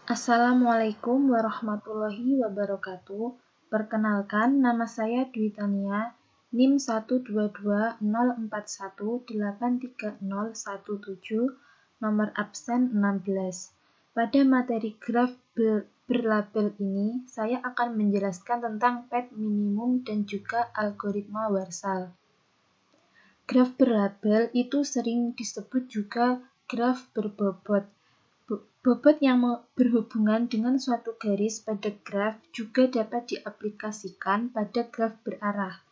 Assalamualaikum warahmatullahi wabarakatuh. Perkenalkan, nama saya Dwi Tania, NIM 12204183017, nomor absen 16. Pada materi graf berlabel ini, saya akan menjelaskan tentang PET minimum dan juga algoritma Warsal. Graf berlabel itu sering disebut juga graf berbobot. Bobot yang berhubungan dengan suatu garis pada graf juga dapat diaplikasikan pada graf berarah.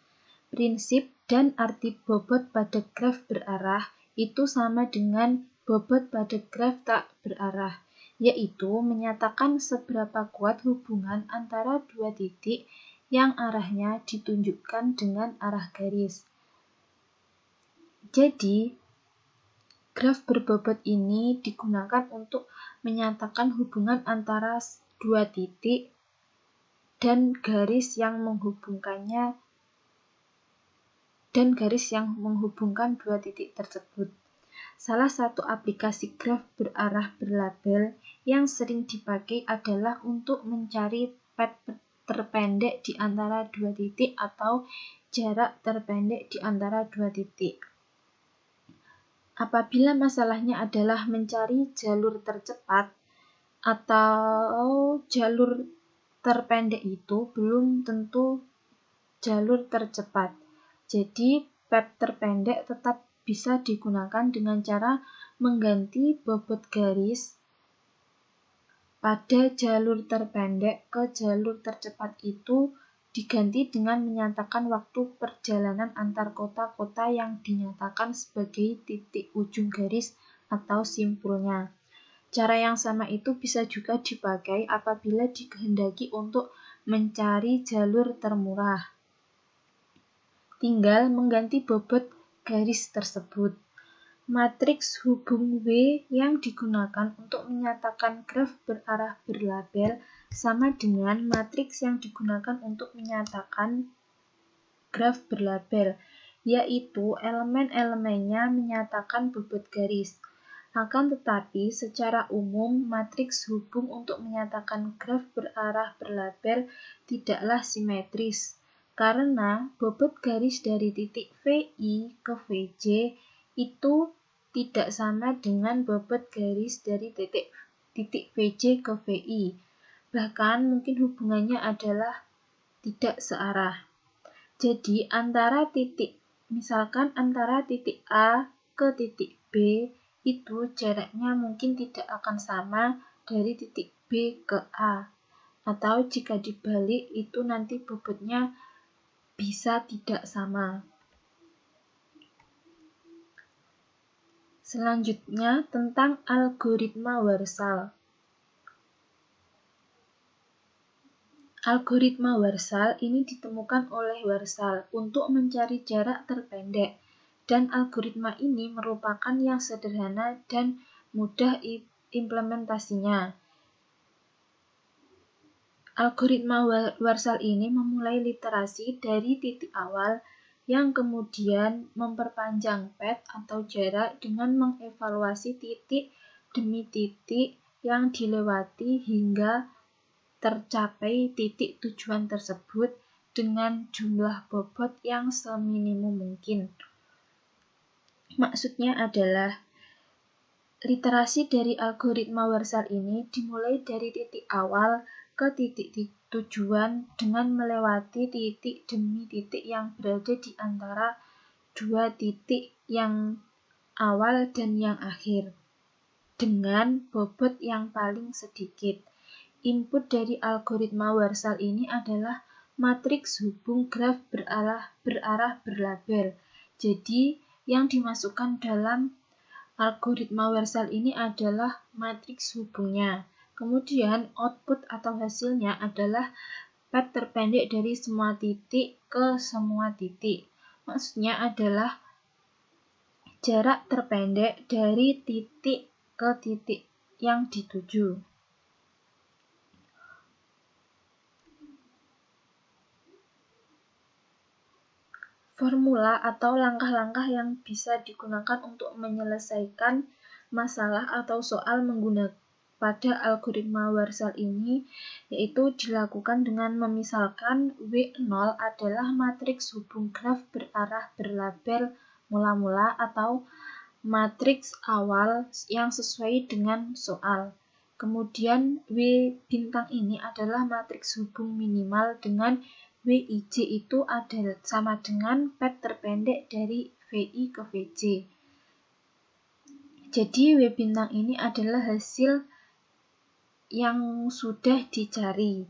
Prinsip dan arti bobot pada graf berarah itu sama dengan bobot pada graf tak berarah, yaitu menyatakan seberapa kuat hubungan antara dua titik yang arahnya ditunjukkan dengan arah garis. Jadi, graf berbobot ini digunakan untuk menyatakan hubungan antara dua titik dan garis yang menghubungkan dua titik tersebut. Salah satu aplikasi graf berarah berlabel yang sering dipakai adalah untuk mencari pet terpendek di antara dua titik atau jarak terpendek di antara dua titik. Apabila masalahnya adalah mencari jalur tercepat atau jalur terpendek itu belum tentu jalur tercepat. Jadi, pet terpendek tetap bisa digunakan dengan cara mengganti bobot garis pada jalur terpendek ke jalur tercepat itu diganti dengan menyatakan waktu perjalanan antar kota-kota yang dinyatakan sebagai titik ujung garis atau simpulnya. Cara yang sama itu bisa juga dipakai apabila dikehendaki untuk mencari jalur termurah. Tinggal mengganti bobot garis tersebut. Matriks hubung W yang digunakan untuk menyatakan graf berarah berlabel sama dengan matriks yang digunakan untuk menyatakan graf berlabel, yaitu elemen-elemennya menyatakan bobot garis. Akan tetapi, secara umum, matriks hubung untuk menyatakan graf berarah berlabel tidaklah simetris, karena bobot garis dari titik VI ke VJ itu tidak sama dengan bobot garis dari titik VJ ke VI. Bahkan mungkin hubungannya adalah tidak searah. Jadi misalkan antara titik A ke titik B itu jaraknya mungkin tidak akan sama dari titik B ke A. Atau jika dibalik itu nanti bobotnya bisa tidak sama. Selanjutnya tentang algoritma Warsal. Algoritma Warsal ini ditemukan oleh Warsal untuk mencari jarak terpendek, dan algoritma ini merupakan yang sederhana dan mudah implementasinya. Algoritma Warsal ini memulai literasi dari titik awal yang kemudian memperpanjang pet atau jarak dengan mengevaluasi titik demi titik yang dilewati hingga tercapai titik tujuan tersebut dengan jumlah bobot yang seminimum mungkin. Maksudnya adalah literasi dari algoritma Warsal ini dimulai dari titik awal ke titik tujuan dengan melewati titik demi titik yang berada di antara dua titik yang awal dan yang akhir dengan bobot yang paling sedikit. Input dari algoritma Warsal ini adalah matriks hubung graf berarah berlabel. Jadi, yang dimasukkan dalam algoritma Warsal ini adalah matriks hubungnya. Kemudian, output atau hasilnya adalah pet terpendek dari semua titik ke semua titik. Maksudnya adalah jarak terpendek dari titik ke titik yang dituju. Formula atau langkah-langkah yang bisa digunakan untuk menyelesaikan masalah atau soal pada algoritma Warshall ini yaitu dilakukan dengan memisalkan W0 adalah matriks hubung graf berarah berlabel mula-mula atau matriks awal yang sesuai dengan soal. Kemudian W bintang ini adalah matriks hubung minimal dengan WIJ itu adalah sama dengan pet terpendek dari VI ke VJ. Jadi W bintang ini adalah hasil yang sudah dicari.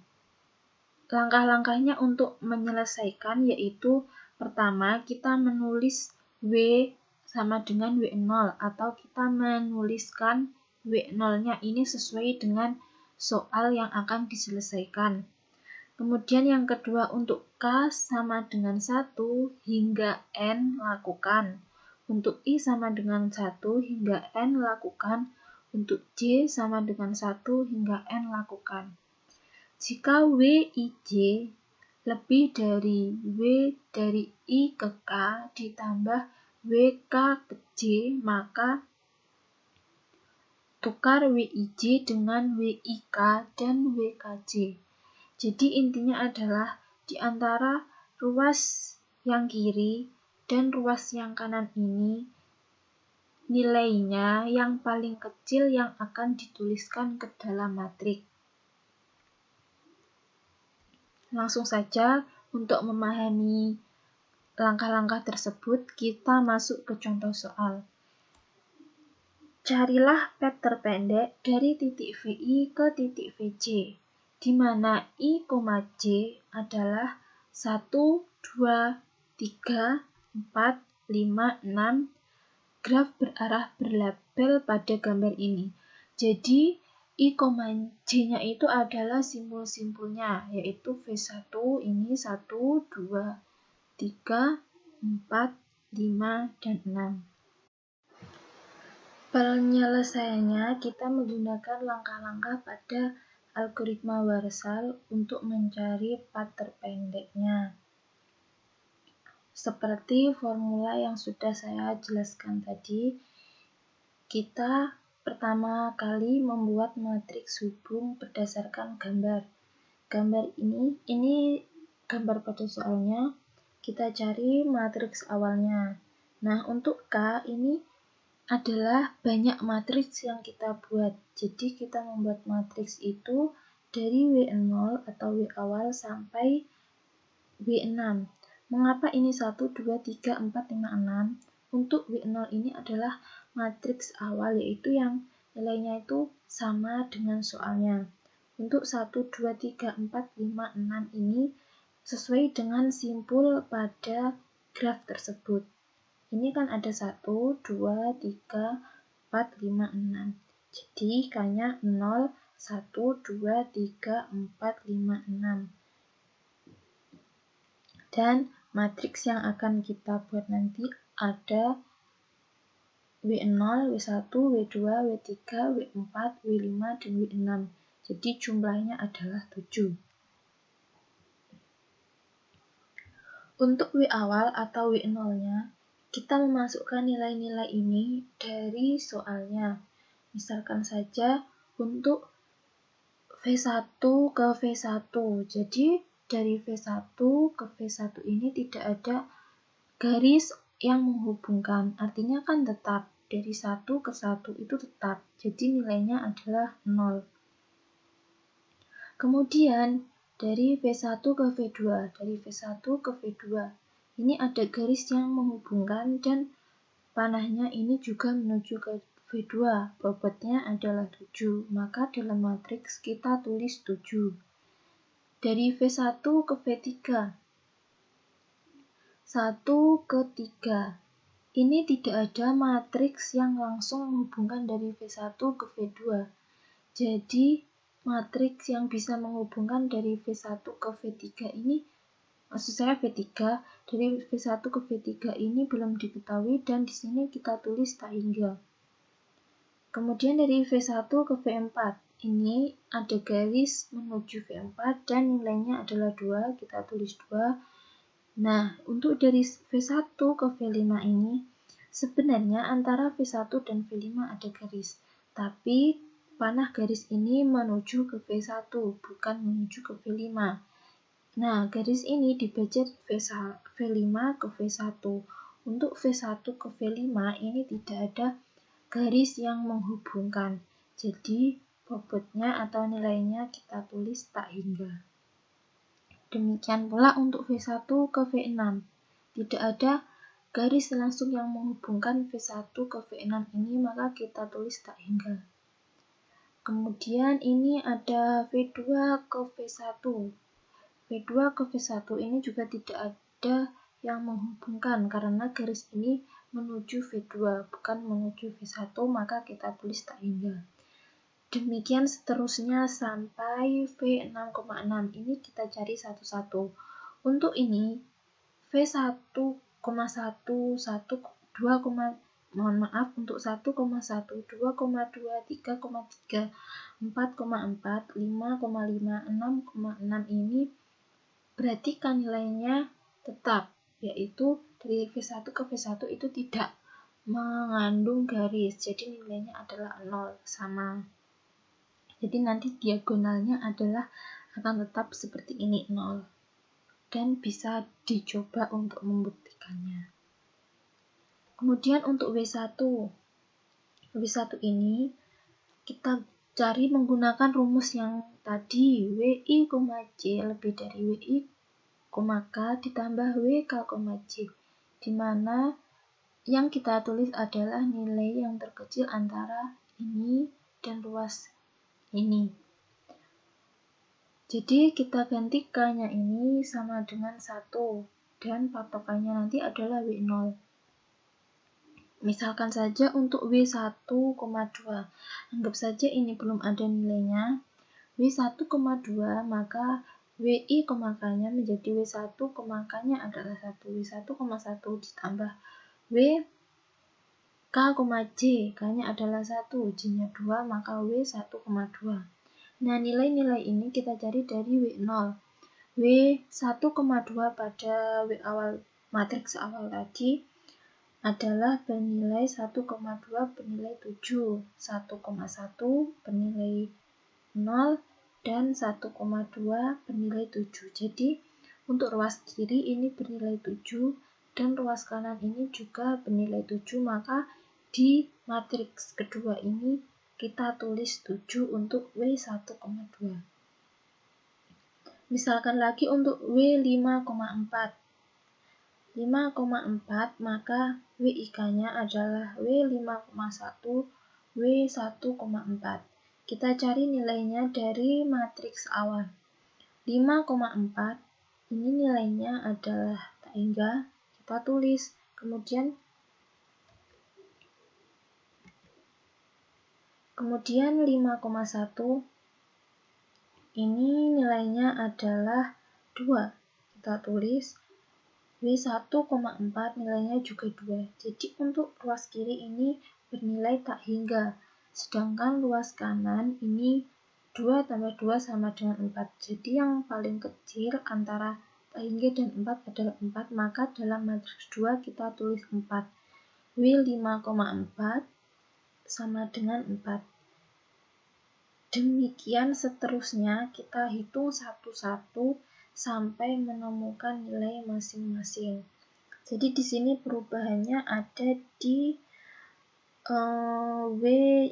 Langkah-langkahnya untuk menyelesaikan yaitu pertama kita menulis W sama dengan W0 atau kita menuliskan W0-nya ini sesuai dengan soal yang akan diselesaikan. Kemudian yang kedua untuk K sama dengan 1 hingga N lakukan. Untuk I sama dengan 1 hingga N lakukan. Untuk J sama dengan 1 hingga N lakukan. Jika WIJ lebih dari W dari I ke K ditambah WK ke J, maka tukar WIJ dengan WIK dan WKJ. Jadi intinya adalah di antara ruas yang kiri dan ruas yang kanan ini nilainya yang paling kecil yang akan dituliskan ke dalam matriks. Langsung saja untuk memahami langkah-langkah tersebut kita masuk ke contoh soal. Carilah pet terpendek dari titik VI ke titik VJ, di mana I, J adalah 1, 2, 3, 4, 5, 6 graf berarah berlabel pada gambar ini. Jadi I, J-nya itu adalah simpul-simpulnya, yaitu V1 ini 1, 2, 3, 4, 5, dan 6. Penyelesaiannya kita menggunakan langkah-langkah pada algoritma Warshall untuk mencari path terpendeknya. Seperti formula yang sudah saya jelaskan tadi, kita pertama kali membuat matriks hubung berdasarkan gambar. Gambar ini gambar pada soalnya, kita cari matriks awalnya. Nah, untuk K ini adalah banyak matriks yang kita buat. Jadi kita membuat matriks itu dari W0 atau W awal sampai W6. Mengapa ini 1, 2, 3, 4, 5, 6? Untuk W0 ini adalah matriks awal yaitu yang nilainya itu sama dengan soalnya. Untuk 1, 2, 3, 4, 5, 6 ini sesuai dengan simpul pada graf tersebut. Ini kan ada 1, 2, 3, 4, 5, 6. Jadi K-nya 0, 1, 2, 3, 4, 5, 6. Dan matriks yang akan kita buat nanti ada W0, W1, W2, W3, W4, W5, dan W6. Jadi jumlahnya adalah 7. Untuk W awal atau W0-nya, kita memasukkan nilai-nilai ini dari soalnya. Misalkan saja untuk V1 ke V1. Jadi dari V1 ke V1 ini tidak ada garis yang menghubungkan. Artinya kan tetap. Dari 1 ke 1 itu tetap. Jadi nilainya adalah 0. Kemudian dari V1 ke V2. Dari V1 ke V2. Ini ada garis yang menghubungkan dan panahnya ini juga menuju ke V2. Bobotnya adalah 7. Maka dalam matriks kita tulis 7. Dari V1 ke V3. 1 ke 3. Ini tidak ada matriks yang langsung menghubungkan dari V1 ke V2. Jadi matriks yang bisa menghubungkan dari V1 ke V3 ini, maksud saya V3, dari V1 ke V3 ini belum diketahui dan di sini kita tulis tak hingga. Kemudian dari V1 ke V4, ini ada garis menuju V4 dan nilainya adalah 2, kita tulis 2. Nah, untuk dari V1 ke V5 ini, sebenarnya antara V1 dan V5 ada garis, tapi panah garis ini menuju ke V1, bukan menuju ke V5. Nah, garis ini dibaca V5 ke V1. Untuk V1 ke V5 ini tidak ada garis yang menghubungkan. Jadi, bobotnya atau nilainya kita tulis tak hingga. Demikian pula untuk V1 ke V6. Tidak ada garis langsung yang menghubungkan V1 ke V6 ini, maka kita tulis tak hingga. Kemudian ini ada V2 ke V1. V2 ke V1 ini juga tidak ada yang menghubungkan karena garis ini menuju V2 bukan menuju V1, maka kita tulis tak hingga. Demikian seterusnya sampai V6,6. Ini kita cari satu-satu. Untuk ini V1,1, 2, mohon maaf untuk 1,1, 2,2, 3,3, 4,4, 5,5, 6,6 ini perhatikan nilainya tetap, yaitu dari V1 ke V1 itu tidak mengandung garis, jadi nilainya adalah 0, sama. Jadi nanti diagonalnya adalah akan tetap seperti ini, 0. Dan bisa dicoba untuk membuktikannya. Kemudian untuk W1 ini kita cari menggunakan rumus yang tadi, WI, J lebih dari WI, K ditambah WK, J, di mana yang kita tulis adalah nilai yang terkecil antara ini dan ruas ini. Jadi kita ganti K-nya ini sama dengan 1 dan patokannya nanti adalah W0. Misalkan saja untuk W1,2, anggap saja ini belum ada nilainya. W1,2 maka WI, K-nya menjadi W1, K-nya adalah 1. W1,1 ditambah WK, J, K-nya adalah 1, J-nya 2, maka W1,2. Nah, nilai-nilai ini kita cari dari W0. W1,2 pada W awal matriks awal tadi adalah bernilai 1,2 bernilai 7, 1,1 bernilai 0, dan 1,2 bernilai 7. Jadi, untuk ruas kiri ini bernilai 7, dan ruas kanan ini juga bernilai 7, maka di matriks kedua ini kita tulis 7 untuk W1,2. Misalkan lagi untuk W5,4. 5,4 maka WIK-nya adalah W5,1, W1,4. Kita cari nilainya dari matriks awal. 5,4 ini nilainya adalah tak hingga, kita tulis. Kemudian 5,1 ini nilainya adalah 2. Kita tulis. W1,4 nilainya juga 2. Jadi untuk ruas kiri ini bernilai tak hingga. Sedangkan ruas kanan ini 2 tambah 2 sama dengan 4. Jadi yang paling kecil antara tak hingga dan 4 adalah 4. Maka dalam matriks 2 kita tulis 4. W5,4 sama dengan 4. Demikian seterusnya kita hitung satu-satu sampai menemukan nilai masing-masing. Jadi di sini perubahannya ada di W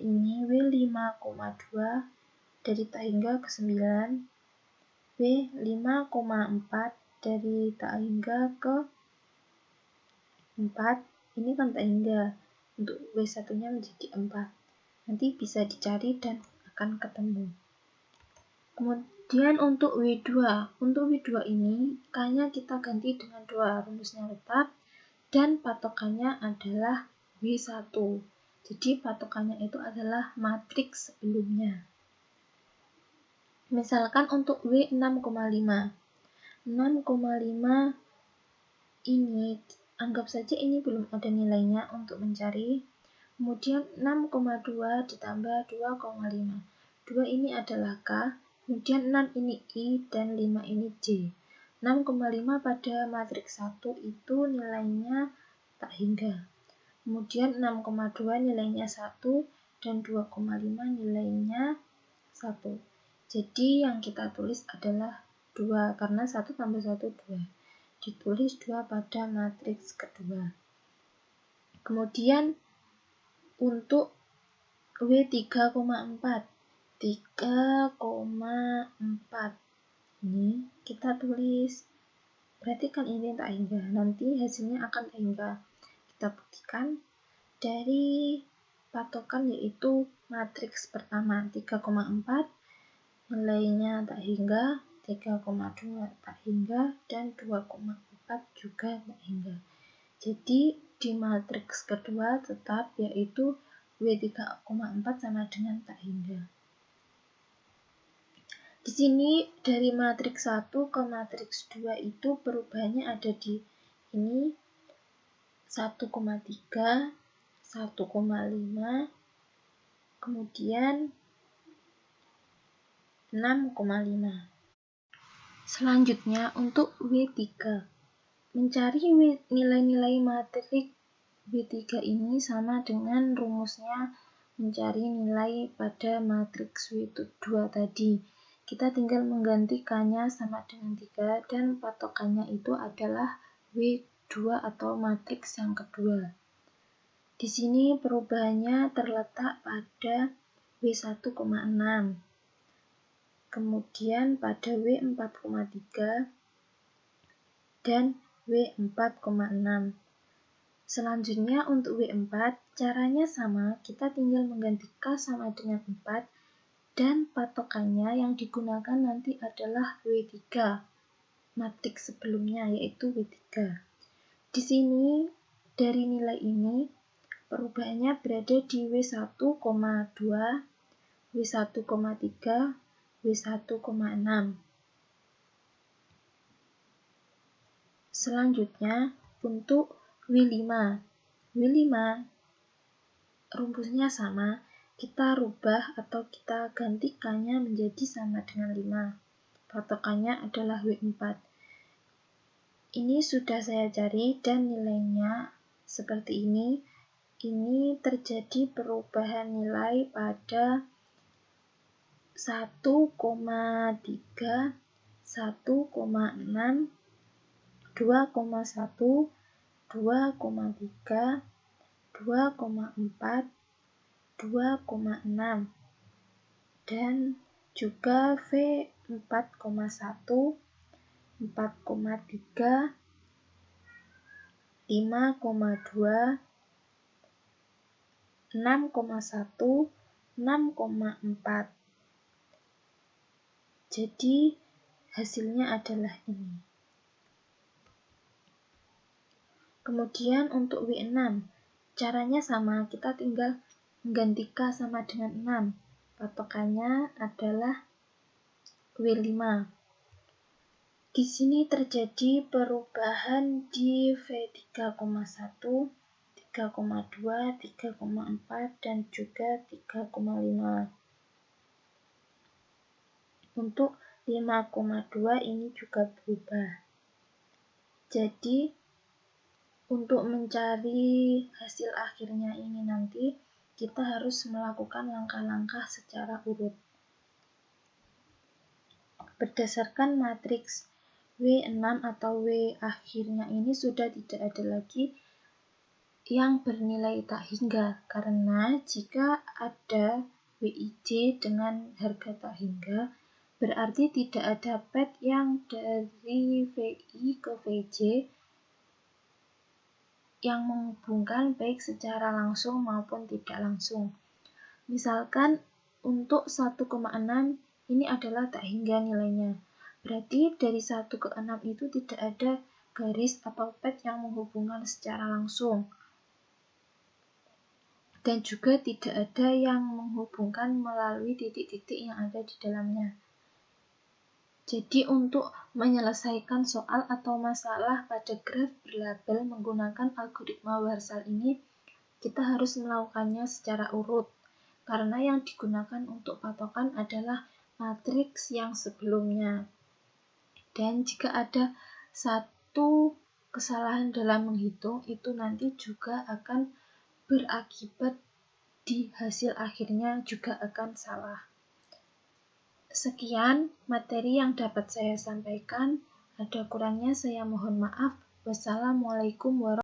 ini W5,2 dari tak hingga ke 9, W5,4 dari tak hingga ke 4, ini kan tak hingga, untuk W1-nya menjadi 4. Nanti bisa dicari dan akan ketemu. Kemudian untuk W2 ini K-nya kita ganti dengan 2, rumusnya tetap, dan patokannya adalah W1. Jadi patokannya itu adalah matriks sebelumnya. Misalkan untuk W6,5. 6,5 ini anggap saja ini belum ada nilainya untuk mencari. Kemudian 6,2 ditambah 2,5. 2 ini adalah K, kemudian 6 ini I, dan 5 ini J. 6,5 pada matriks 1 itu nilainya tak hingga. Kemudian 6,2 nilainya 1, dan 2,5 nilainya 1. Jadi yang kita tulis adalah 2, karena 1 tambah 1, 2. Ditulis 2 pada matriks kedua. Kemudian untuk W3,4 ini kita tulis, berarti kan ini tak hingga, nanti hasilnya akan tak hingga. Kita buktikan dari patokan, yaitu matriks pertama 3,4 nilainya tak hingga, 3,2 tak hingga, dan 2,4 juga tak hingga. Jadi di matriks kedua tetap, yaitu W3,4 sama dengan tak hingga. Di sini dari matriks 1 ke matriks 2 itu perubahannya ada di ini 1,3, 1,5, kemudian 6,5. Selanjutnya untuk W3. Mencari nilai-nilai matriks W3 ini sama dengan rumusnya mencari nilai pada matriks W2 tadi. Kita tinggal menggantikannya sama dengan 3 dan patokannya itu adalah W2 atau matriks yang kedua. Di sini perubahannya terletak pada W1,6. Kemudian pada W4,3 dan W4,6. Selanjutnya untuk W4, caranya sama, kita tinggal mengganti K sama dengan 4, dan patokannya yang digunakan nanti adalah W3, matriks sebelumnya, yaitu W3. Di sini, dari nilai ini, perubahannya berada di W1,2, W1,3, W1,6. Selanjutnya, untuk W5. W5 rumusnya sama, kita rubah atau kita gantikannya menjadi sama dengan 5. Patokannya adalah W4. Ini sudah saya cari dan nilainya seperti ini. Ini terjadi perubahan nilai pada 1,3, 1,6, 2,1, 2,3, 2,4, 2,6, dan juga V4,1, 4,3, 5,2, 6,1, 6,4. Jadi hasilnya adalah ini. Kemudian untuk W6, caranya sama, kita tinggal mengganti K sama dengan 6. Patokannya adalah W5. Di sini terjadi perubahan di V3,1, 3,2, 3,4, dan juga 3,5. Untuk 5,2 ini juga berubah. Jadi untuk mencari hasil akhirnya ini nanti, kita harus melakukan langkah-langkah secara urut. Berdasarkan matriks W6 atau W akhirnya ini sudah tidak ada lagi yang bernilai tak hingga, karena jika ada WIJ dengan harga tak hingga, berarti tidak ada pet yang dari VI ke VJ yang menghubungkan baik secara langsung maupun tidak langsung. Misalkan untuk 1,6 ini adalah tak hingga nilainya. Berarti dari 1 ke 6 itu tidak ada garis atau pet yang menghubungkan secara langsung. Dan juga tidak ada yang menghubungkan melalui titik-titik yang ada di dalamnya. Jadi untuk menyelesaikan soal atau masalah pada graf berlabel menggunakan algoritma Warshall ini, kita harus melakukannya secara urut, karena yang digunakan untuk patokan adalah matriks yang sebelumnya. Dan jika ada satu kesalahan dalam menghitung, itu nanti juga akan berakibat di hasil akhirnya juga akan salah. Sekian materi yang dapat saya sampaikan. Ada kurangnya saya mohon maaf. Wassalamualaikum warahmatullahi wabarakatuh.